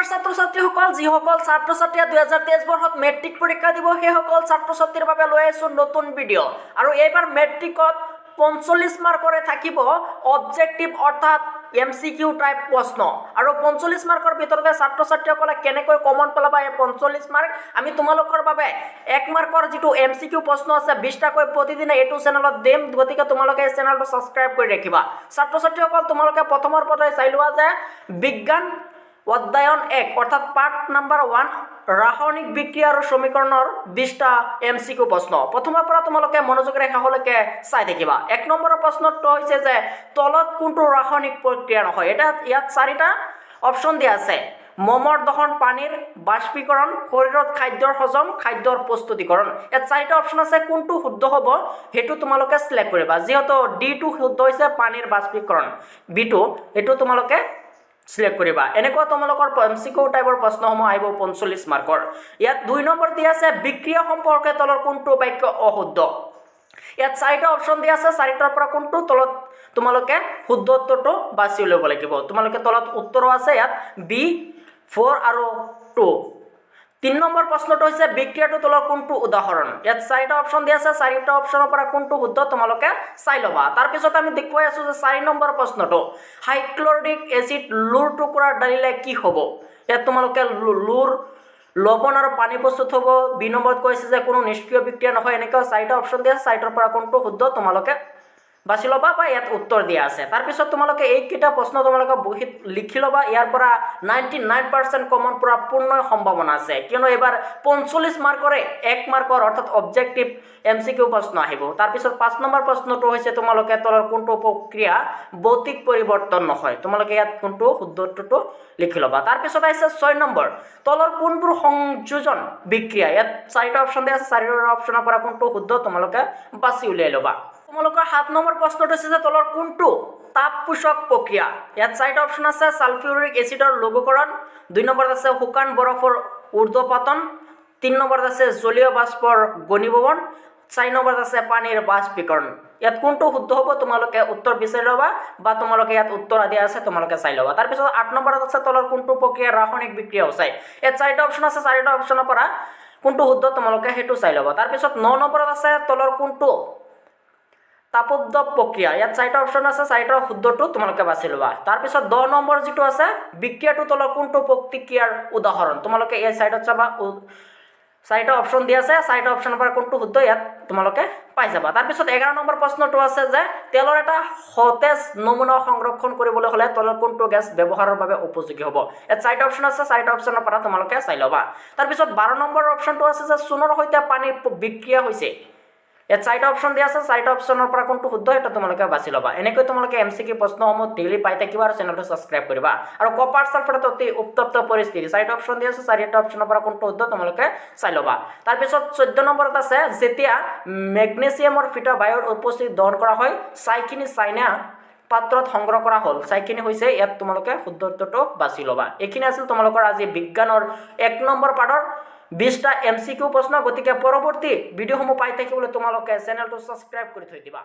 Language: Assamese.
ছাত্ৰ ছাত্ৰীসকল যিসকল ছাত্ৰ ছাত্ৰীয়ে 2023 বৰ্ষত মেট্ৰিক পৰীক্ষা দিব সেইসকল ছাত্ৰ ছাত্ৰীৰ বাবে লৈ আহিছোঁ নতুন ভিডিঅ' আৰু এইবাৰ মেট্ৰিকত 45 মাৰ্কৰে থাকিব অবজেক্টিভ অৰ্থাৎ MCQ টাইপ প্ৰশ্ন আৰু 45 মাৰ্কৰ ভিতৰতে ছাত্ৰ ছাত্ৰীসকলে কেনেকৈ কমন পেলাবা এই 45 মাৰ্ক আমি তোমালোকৰ বাবে 1 মাৰ্কৰ যিটো MCQ প্ৰশ্ন আছে 20টাকৈ প্ৰতিদিনে এইটো চেনেলত দিম গতিকে তোমালোকে এই চেনেলটো সাবস্ক্ৰাইব কৰি ৰাখিবা ছাত্ৰ ছাত্ৰীসকল তোমালোকে প্ৰথমৰ পৰাই চাই লোৱা যে বিজ্ঞান অধ্যায়ন 1 অৰ্থাৎ পাৰ্ট নাম্বাৰ 1 ৰাসায়নিক বিক্ৰিয়া আৰু সমীকৰণৰ 20টা MCQ প্ৰশ্ন প্ৰথমৰ পৰা তোমালোকে মনোযোগৰে শেষলৈকে চাই থাকিবা 1 নম্বৰৰ প্ৰশ্নটো হৈছে যে তলত কোনটো ৰাসায়নিক প্ৰক্ৰিয়া নহয় এটা ইয়াত 4টা অপচন দিয়া আছে মমৰ দহন পানীৰ বাষ্পীকৰণ শৰীৰত খাদ্যৰ হজম খাদ্যৰ প্ৰস্তুতিকৰণ ইয়াত 4টা অপচন আছে কোনটো শুদ্ধ হ'ব হেতু তোমালোকে সিলেক্ট কৰিবা যেহেতু ডি টো শুদ্ধ হৈছে পানীৰ বাষ্পীকৰণ বি টো হেতু তোমালোকে সিলেক্ট কৰিবা এনেকুৱা তোমালোকৰ MCQ টাইপৰ প্ৰশ্নসমূহ আহিব 45 মাৰ্কৰ ইয়াত 2 নম্বৰ দিয়া আছে বিক্ৰিয়া সম্পৰ্কে তলৰ কোনটো বাক্য অশুদ্ধ ইয়াত 4টা অপচন দিয়া আছে 4টাৰ পৰা কোনটো তলত তোমালোকে শুদ্ধ উত্তৰটো বাছি উলিয়াব লাগিব তোমালোকে তলত উত্তৰ আছে ইয়াত বি 4 আৰু 2 3 নম্বৰ প্ৰশ্নটো হৈছে বিক্ৰিয়াটো তলৰ কোনটো উদাহৰণ ইয়াত 4টা অপচন দিয়া আছে 4টা অপচনৰ পৰা কোনটো শুদ্ধ তোমালোকে চাই লবা তাৰ পিছত আমি দেখুৱাই আছো যে 4 নম্বৰ প্ৰশ্নটো হাইক্লৰিক এসিড লুৰ টুকুৰা ডালিলে কি হ'ব ইয়াত তোমালোকে লুৰ লবণ আৰু পানী প্ৰস্তুত হ'ব 2 নম্বৰত কৈছে যে কোনো নিষ্ক্ৰিয় বিক্ৰিয়া নহয় এনেকৈ 4টা অপচন দিয়া আছে 4টাৰ পৰা কোনটো শুদ্ধ তোমালোকে বাছি লবা বা ইয়াত উত্তৰ দিয়া আছে তাৰ পিছত তোমালোকে এই কিটা প্ৰশ্ন তোমালোকে বহিত লিখি লবা ইয়াৰ পৰা 99% কমন পৰা পূৰ্ণ সম্ভাৱনা আছে কিয়নো এবাৰ 45 মাৰ্কৰে 1 মাৰ্কৰ অৰ্থাৎ অবজেক্টিভ MCQ প্ৰশ্ন আহিব তাৰ পিছত 5 নম্বৰ প্ৰশ্নটো হৈছে তোমালোকে তলৰ কোনটো প্ৰক্ৰিয়া ভৌতিক পৰিৱৰ্তন নহয় তোমালোকে ইয়াত কোনটো শুদ্ধ উত্তৰটো লিখি লবা তাৰ পিছত আছে 6 নম্বৰ তলৰ কোনবোৰ সংযোজন বিক্ৰিয়া ইয়াত 4টা অপচন দিয়া আছে 4টা অপচনৰ পৰা কোনটো শুদ্ধ তোমালোকে বাছি উলিয়াই লবা তোমালোকৰ 7 নম্বৰ প্ৰশ্নটো আছে যে তলৰ কোনটো তাপ পোষক প্ৰক্ৰিয়া ইয়াত 4টা অপচন আছে সালফিউৰিক এসিডৰ লঘুকৰণ 2 নম্বৰত আছে শুকান বৰফৰ ঊৰ্ধ্বপতন 3 নম্বৰত আছে জলীয় বাষ্পৰ ঘনীভৱন 4 নম্বৰত আছে পানীৰ বাষ্পীকৰণ ইয়াত কোনটো শুদ্ধ হ'ব তোমালোকে উত্তৰ বিচাৰি লবা বা তোমালোকে ইয়াত উত্তৰ দিয়া আছে তোমালোকে চাই লবা তাৰ পিছত 8 নম্বৰত আছে তলৰ কোনটো প্ৰক্ৰিয়া ৰাসায়নিক বিক্ৰিয়া হৈছে ইয়াত 4টা অপচন আছে 4টা অপচনৰ পৰা কোনটো শুদ্ধ তোমালোকে হেতু চাই লবা তাৰ পিছত 9 নম্বৰত আছে তলৰ কোনটো তাপোদ্যোগ প্ৰক্ৰিয়া ইয়াত 4টা অপচন আছে 4টা শুদ্ধটো তোমালোকে বাছি লবা তাৰ পিছত 10 নম্বৰ যেটো আছে বিক্ৰিয়াটো তলৰ কোনটো প্ৰতিক্ৰিয়াৰ উদাহৰণ তোমালোকে এই সাইডত চাবা 4টা অপচন দিয়া আছে 4টা অপচনৰ পৰা কোনটো শুদ্ধ ইয়াত তোমালোকে পাই যাবা তাৰ পিছত 11 নম্বৰ প্ৰশ্নটো আছে যে তেলৰ এটা সতেজ নমুনা সংৰক্ষণ কৰিবলৈ হলে তলৰ কোনটো গেছ ব্যৱহাৰৰ বাবে উপযোগী হ'ব ইয়াত 4টা অপচন আছে 4টা অপচনৰ পৰা তোমালোকে চাই লবা তাৰ পিছত 12 নম্বৰ অপচনটো আছে যে চূনৰ সৈতে পানীৰ বিক্ৰিয়া হৈছে ইয়াত 4টা অপচন দিয়া আছে 4টা অপচনৰ পৰা কোনটো শুদ্ধ এটা তোমালোকে বাছি লবা এনেকৈ তোমালোকে MCQ প্ৰশ্নসমূহ ডেইলি পাই থাকিবা আৰু চেনেলটো সাবস্ক্ৰাইব কৰিবা আৰু কপাৰ সালফেট অতি উত্তপ্ত পৰিস্থিতি 4টা অপচন দিয়া আছে 4টা অপচনৰ পৰা কোনটো শুদ্ধ তোমালোকে চাই লবা তাৰ পিছত 14 নম্বৰত আছে যেতিয়া মেগনেছিয়ামৰ ফিটা বায়ুৰ উপস্থিতি দহন কৰা হয় ছাইখিনি চাইনা পাত্ৰত সংগ্ৰহ কৰা হল ছাইখিনি হৈছে ইয়াত তোমালোকে শুদ্ধ উত্তৰটো বাছি লবা এখিনি আছিল তোমালোকৰ আজি বিজ্ঞানৰ 1 নম্বৰ পাঠৰ 20টা MCQ প্ৰশ্ন গতিকে পৰৱৰ্তী ভিডিঅ'সমূহ পাই থাকিবলৈ তোমালোকে চেনেলটো সাবস্ক্ৰাইব কৰি থৈ দিবা